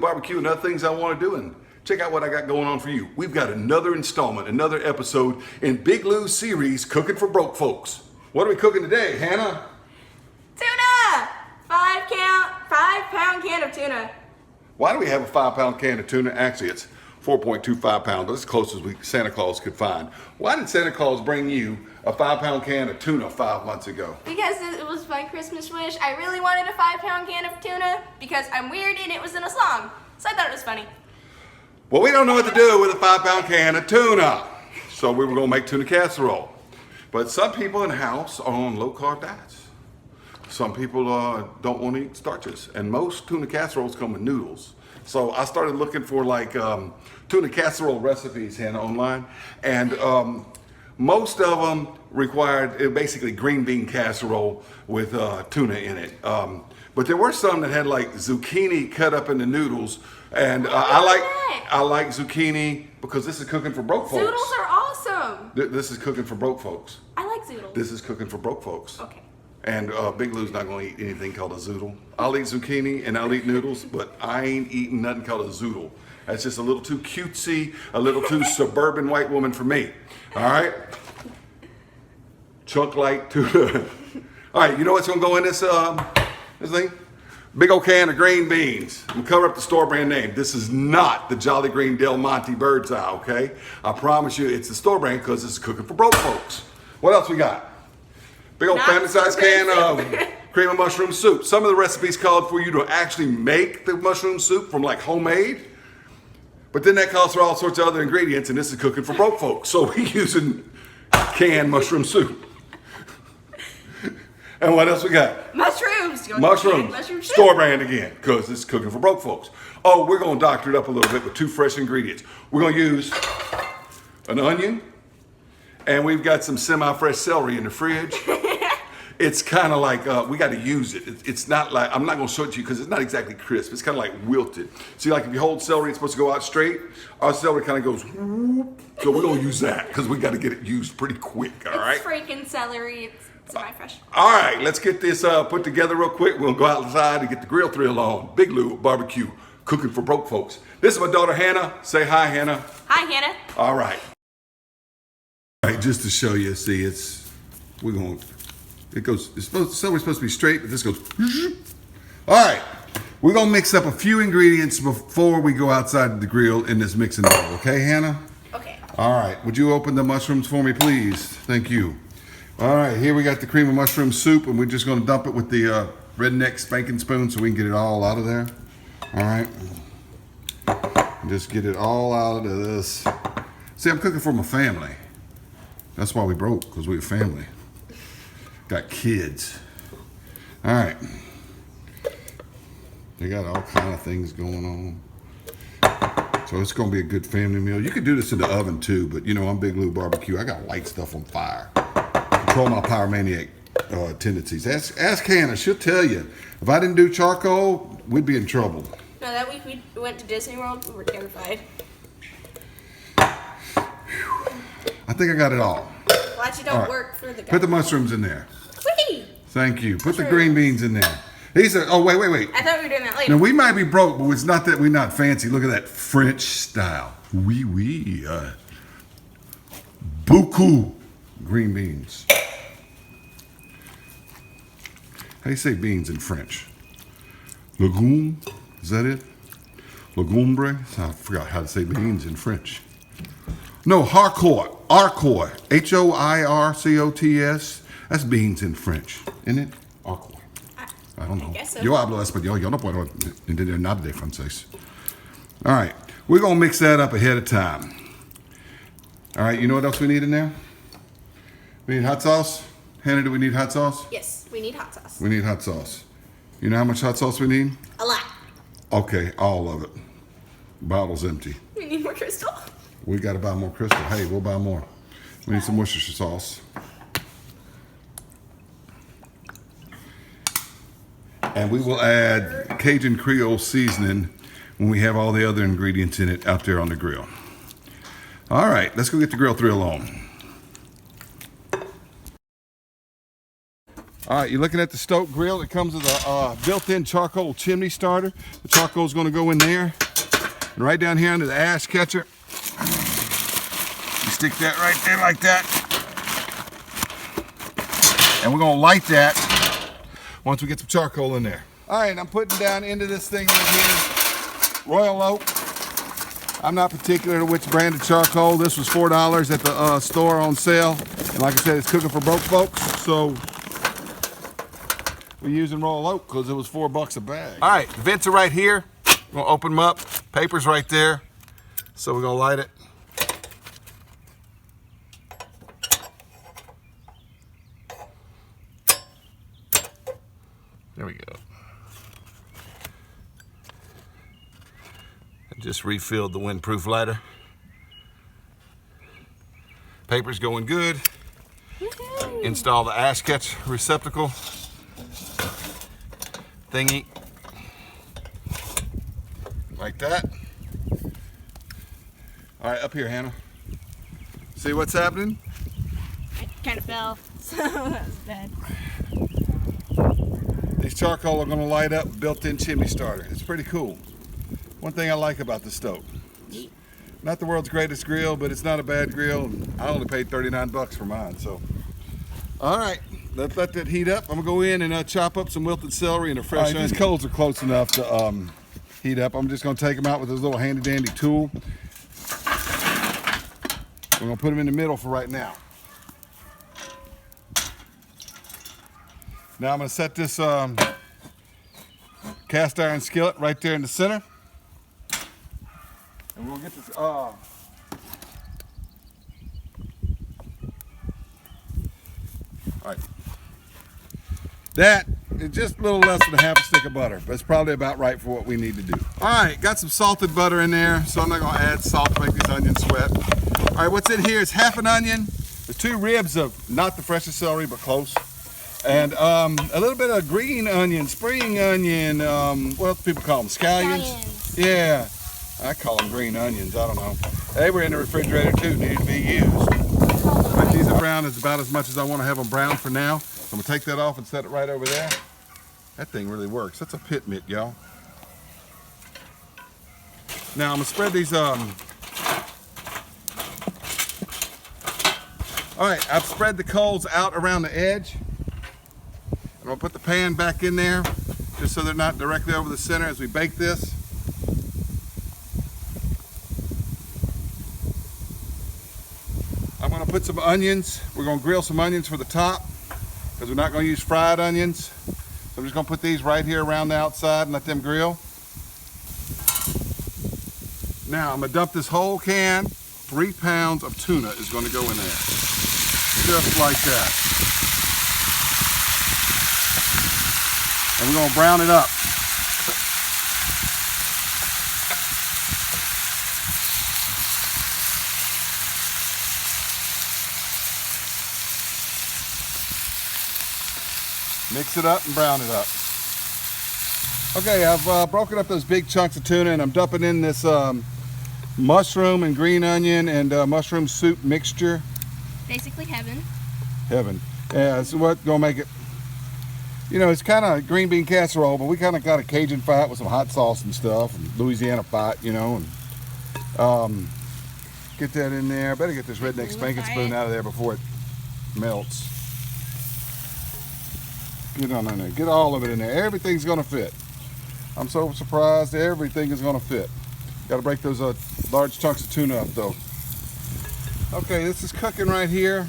barbecue and other things I want to do, and check out what I got going on for you. We've got another installment, another episode in Big Lou's series, Cooking for Broke Folks. What are we cooking today, Hannah? Tuna! 5-pound can of tuna. Why do we have a 5-pound can of tuna? Actually, it's 4.25 pounds. That's as close as Santa Claus could find. Why did Santa Claus bring you a 5-pound can of tuna 5 months ago? Because it was my Christmas wish. I really wanted a 5-pound can of tuna because I'm weird and it was in a song. So I thought it was funny. Well, we don't know what to do with a 5-pound can of tuna. So we were going to make tuna casserole. But some people in the house are on low-carb diets. Some people don't want to eat starches. And most tuna casseroles come with noodles. So I started looking for like tuna casserole recipes, Hannah, online. And most of them required basically green bean casserole with tuna in it. But there were some that had like zucchini cut up into noodles. And I like zucchini because this is cooking for broke folks. Zoodles are awesome. This is cooking for broke folks. I like zoodles. This is cooking for broke folks. Okay. And Big Lou's not going to eat anything called a zoodle. I'll eat zucchini and I'll eat noodles, but I ain't eating nothing called a zoodle. That's just a little too cutesy, a little too suburban white woman for me. All right? Chunk like tuna. All right, you know what's going to go in this thing? Big old can of green beans. I'm going to cover up the store brand name. This is not the Jolly Green Del Monte Bird's Eye, okay? I promise you it's the store brand because this is cooking for broke folks. What else we got? Big old family-sized can of cream of mushroom soup. Some of the recipes called for you to actually make the mushroom soup from like homemade. But then that calls for all sorts of other ingredients, and this is cooking for broke folks. So we're using canned mushroom soup. And what else we got? Mushrooms. Mushroom store brand again, because it's cooking for broke folks. Oh, we're going to doctor it up a little bit with 2 fresh ingredients. We're going to use an onion, and we've got some semi-fresh celery in the fridge. It's kind of like, we got to use it. It's not like, I'm not going to show it to you because it's not exactly crisp. It's kind of like wilted. See, like if you hold celery, it's supposed to go out straight. Our celery kind of goes, whoop. So we're going to use that because we got to get it used pretty quick, all right? It's freaking celery. It's semi-fresh. All right, let's get this put together real quick. We're going to go outside and get the grill thrill on. Big Lou Barbecue, cooking for broke folks. This is my daughter, Hannah. Say hi, Hannah. Hi, Hannah. All right. All right, just to show you, see, celery's supposed to be straight, but this goes. All right, we're gonna mix up a few ingredients before we go outside the grill in this mixing bowl. Okay, Hannah? Okay. All right, would you open the mushrooms for me, please? Thank you. All right, here we got the cream of mushroom soup, and we're just gonna dump it with the redneck spanking spoon so we can get it all out of there. All right, just get it all out of this. See, I'm cooking for my family. That's why we broke, because we're a family. Got kids. All right. They got all kind of things going on. So it's going to be a good family meal. You could do this in the oven too, but you know, I'm Big Lou Barbecue. I got to light stuff on fire. Control my pyromaniac tendencies. Ask Hannah. She'll tell you. If I didn't do charcoal, we'd be in trouble. No, that week we went to Disney World. We were terrified. I think I got it all. Well, actually don't work for the guy. Put the mushrooms in there. Whee! Thank you. Put the green beans in there. These are, oh, wait. I thought we were doing that later. Now, we might be broke, but it's not that we're not fancy. Look at that French style. Oui. Beaucoup green beans. How do you say beans in French? Legume? Is that it? Legumbre? I forgot how to say beans in French. No, harcourt. H-O-I-R-C-O-T-S. That's beans in French, isn't it? Harcourt. I don't know. I guess so. Yo hablo español. Yo no puedo entender nada de francés. All right. We're going to mix that up ahead of time. All right. You know what else we need in there? We need hot sauce. Hannah, do we need hot sauce? Yes, we need hot sauce. We need hot sauce. You know how much hot sauce we need? A lot. Okay, all of it. Bottle's empty. We need more Crystal. We got to buy more Crystal. Hey, we'll buy more. We need some Worcestershire sauce. And we will add Cajun Creole seasoning when we have all the other ingredients in it out there on the grill. All right, let's go get the grill thrill on. All right, you're looking at the STOK Grill. It comes with a built-in charcoal chimney starter. The charcoal is going to go in there. And right down here under the ash catcher, you stick that right there like that. And we're going to light that once we get some charcoal in there. All right, I'm putting down into this thing right here, Royal Oak. I'm not particular to which brand of charcoal. This was $4 at the store on sale. And like I said, it's cooking for broke folks. So we're using Royal Oak because it was $4 a bag. All right, the vents are right here. We're gonna open them up. Paper's right there. So we're gonna light it. There we go. I just refilled the windproof lighter. Paper's going good. Install the ash catch receptacle thingy. Like that. All right, up here, Hannah. See what's happening? I kind of fell, so that was bad. These charcoal are going to light up built-in chimney starter. It's pretty cool. One thing I like about the STOK. Not the world's greatest grill, but it's not a bad grill. I only paid 39 bucks for mine, so. All right, let's let that heat up. I'm gonna go in and chop up some wilted celery and a fresh onion. These coals are close enough to heat up. I'm just gonna take them out with this little handy dandy tool. We're gonna put them in the middle for right now. Now I'm gonna set this cast iron skillet right there in the center. And we'll get this, all right. That is just a little less than a half a stick of butter, but it's probably about right for what we need to do. All right, got some salted butter in there, so I'm not gonna add salt to make these onions sweat. All right, what's in here is half an onion, the 2 ribs of not the freshest celery, but close. And a little bit of green onion, spring onion, what else do people call them, scallions? Yeah. I call them green onions, I don't know. They were in the refrigerator too, needed to be used. But these are brown is about as much as I want to have them brown for now. So I'm gonna take that off and set it right over there. That thing really works. That's a pit mitt, y'all. Now I'm gonna spread these, all right, I've spread the coals out around the edge. I'm gonna put the pan back in there just so they're not directly over the center as we bake this. I'm gonna put some onions. We're gonna grill some onions for the top because we're not gonna use fried onions. So I'm just gonna put these right here around the outside and let them grill. Now I'm gonna dump this whole can. 3 pounds of tuna is gonna go in there. Just like that. And we're gonna brown it up. Mix it up and brown it up. Okay, I've broken up those big chunks of tuna and I'm dumping in this mushroom and green onion and mushroom soup mixture. Basically heaven. Heaven. Yeah, this is what's gonna make it, you know, it's kind of green bean casserole, but we kind of got a Cajun fight with some hot sauce and stuff, and Louisiana fight, you know, and get that in there. I better get this redneck spanking spoon out of there before it melts. Get on in there, get all of it in there. Everything's gonna fit. I'm so surprised everything is gonna fit. Got to break those large chunks of tuna up though. Okay, this is cooking right here.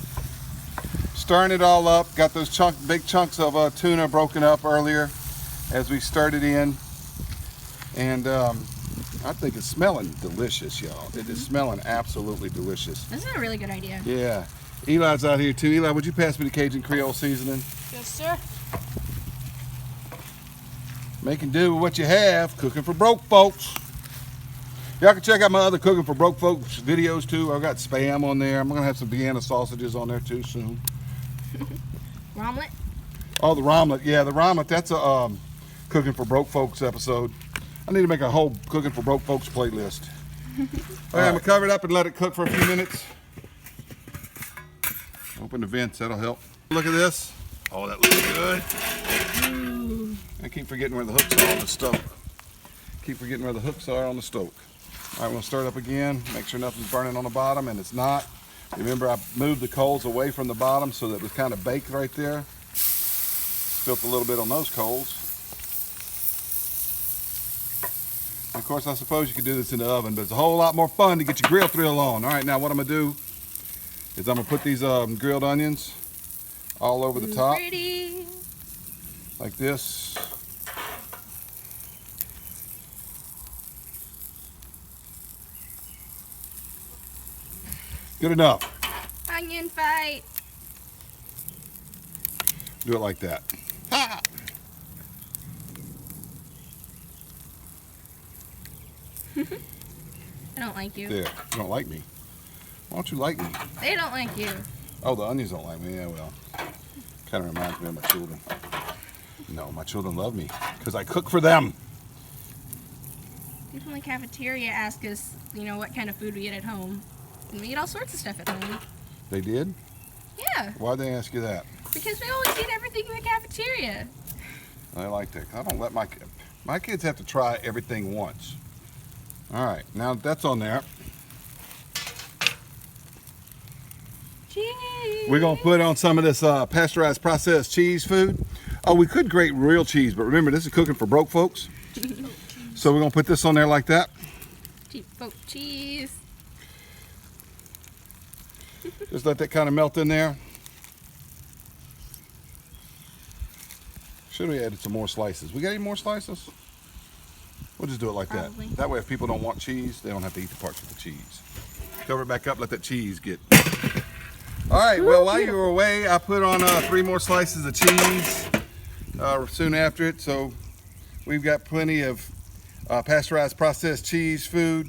Stirring it all up. Got those big chunks of tuna broken up earlier as we stirred it in. And I think it's smelling delicious, y'all. It is smelling absolutely delicious. This is a really good idea. Yeah. Eli's out here too. Eli, would you pass me the Cajun Creole seasoning? Yes, sir. Making do with what you have. Cooking for broke folks. Y'all can check out my other Cooking for Broke Folks videos too. I've got Spam on there. I'm going to have some Vienna sausages on there too soon. Omelet? Oh, the omelet. Yeah, the omelet. That's a Cooking for Broke Folks episode. I need to make a whole Cooking for Broke Folks playlist. All right, I'm going to cover it up and let it cook for a few minutes. Open the vents. That'll help. Look at this. Oh, that looks good. I keep forgetting where the hooks are on the STOK. Keep forgetting where the hooks are on the STOK. All right, we're gonna start up again. Make sure nothing's burning on the bottom, and it's not. Remember, I moved the coals away from the bottom so that it was kind of baked right there. Spilt a little bit on those coals. And of course, I suppose you could do this in the oven, but it's a whole lot more fun to get your grill thrill on. All right, now what I'm gonna do is I'm gonna put these grilled onions all over the top. Pretty. Like this. Good enough. Onion fight. Do it like that. Ha! I don't like you. There. You don't like me. Why don't you like me? They don't like you. Oh, the onions don't like me. Yeah, well. Kind of reminds me of my children. No, my children love me because I cook for them. People in the cafeteria ask us, you know, what kind of food we eat at home. And we eat all sorts of stuff at home. They did? Yeah. Why'd they ask you that? Because we always eat everything in the cafeteria. I like that. I don't let my kids have to try everything once. All right, now that's on there. Cheese. We're gonna put on some of this pasteurized processed cheese food. Oh, we could grate real cheese, but remember this is cooking for broke folks. So we're gonna put this on there like that. Cheap folk cheese. Just let that kind of melt in there. Should we added some more slices? We got any more slices? We'll just do it like Probably. that. That way if people don't want cheese, they don't have to eat the parts with the cheese. Cover it back up, let that cheese get... All right, well, while you were away, I put on 3 more slices of cheese soon after it. So we've got plenty of pasteurized processed cheese food.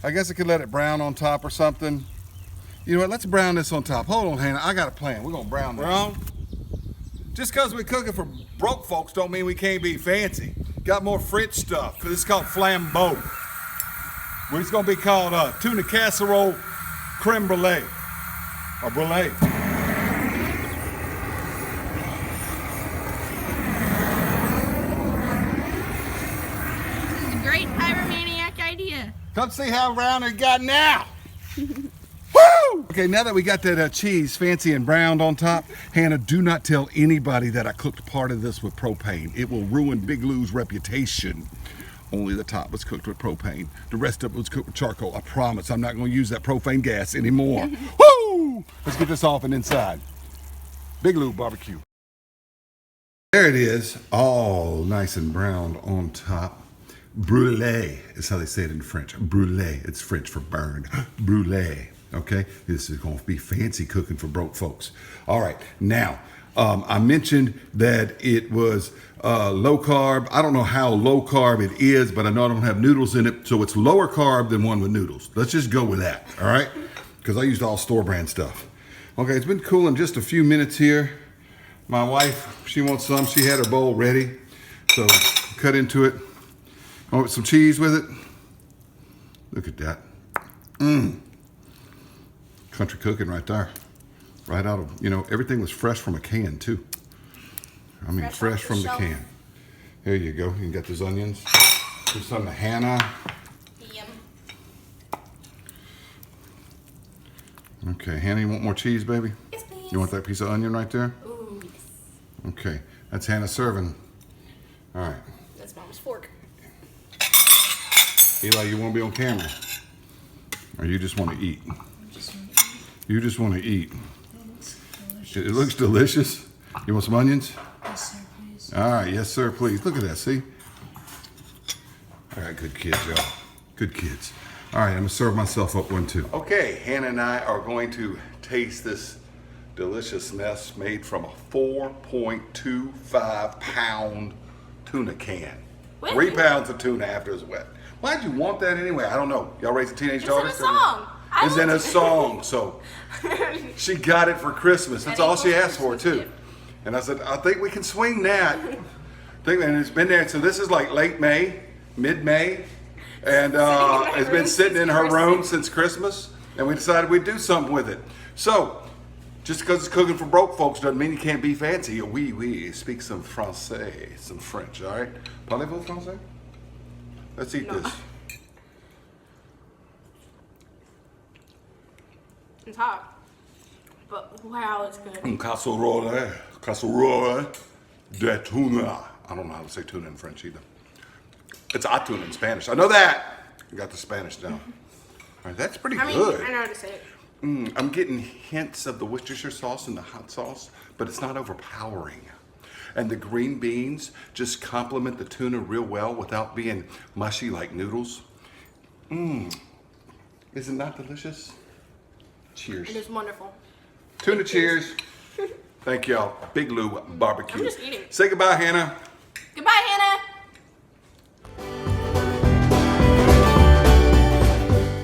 I guess I could let it brown on top or something. You know what, let's brown this on top. Hold on, Hannah, I got a plan. We're gonna brown this. Brown? Just because we're cooking for broke folks don't mean we can't be fancy. Got more French stuff, because it's called flambeau. Well, it's gonna be called Tuna Casserole creme brulee, or brulee. This is a great pyromaniac idea. Come see how brown it got now. Woo! Okay, now that we got that cheese fancy and browned on top, Hannah, do not tell anybody that I cooked part of this with propane. It will ruin Big Lou's reputation. Only the top was cooked with propane. The rest of it was cooked with charcoal. I promise I'm not going to use that propane gas anymore. Woo! Let's get this off and inside. Big Lou barbecue. There it is, all nice and browned on top. Brûlée is how they say it in French. Brûlée, it's French for burned. Brûlée. Okay, this is going to be fancy cooking for broke folks. All right, now, I mentioned that it was low carb. I don't know how low carb it is, but I know I don't have noodles in it, so it's lower carb than one with noodles. Let's just go with that, all right? Because I used all store brand stuff. Okay, it's been cooling just a few minutes here. My wife, she wants some. She had her bowl ready, so cut into it. I want some cheese with it. Look at that. Mmm. Country cooking right there. Right out of, you know, everything was fresh from a can too. I mean, fresh from the can. There you go. You got those onions. Do some to Hannah. Yum. Okay, Hannah, you want more cheese, baby? Yes, please. You want that piece of onion right there? Ooh, yes. Okay, that's Hannah serving. All right. That's Mom's fork. Eli, you want to be on camera? Or you just want to eat? You just want to eat. It looks delicious. You want some onions? Yes, sir, please. All right, yes, sir, please. Look at that, see? All right, good kids, y'all. Good kids. All right, I'm gonna serve myself up one too. Okay, Hannah and I are going to taste this delicious mess made from a 4.25 pound tuna can. Wait. 3 pounds of tuna after it's wet. Why'd you want that anyway? I don't know. Y'all raising teenage daughters? It's in a song. It's in a song, so she got it for Christmas. That's all she asked for too. And I said, I think we can swing that. And it's been there, so this is like late May, mid-May. And it's been sitting in her room since Christmas. And we decided we'd do something with it. So Just because it's cooking for broke folks doesn't mean you can't be fancy. Oui, speak some français, some French, all right? Parlez-vous français? Let's eat this. It's hot. But wow, it's good. Casserole de tuna. I don't know how to say tuna in French either. It's a tuna in Spanish. I know that. I got the Spanish down. All right, that's pretty good. I know how to say it. I'm getting hints of the Worcestershire sauce and the hot sauce, but it's not overpowering. And the green beans just complement the tuna real well without being mushy like noodles. Is it not delicious? Cheers. It is wonderful. Tuna cheers. Thank y'all. Big Lou Barbecue. I'm just eating. Say goodbye, Hannah. Goodbye, Hannah.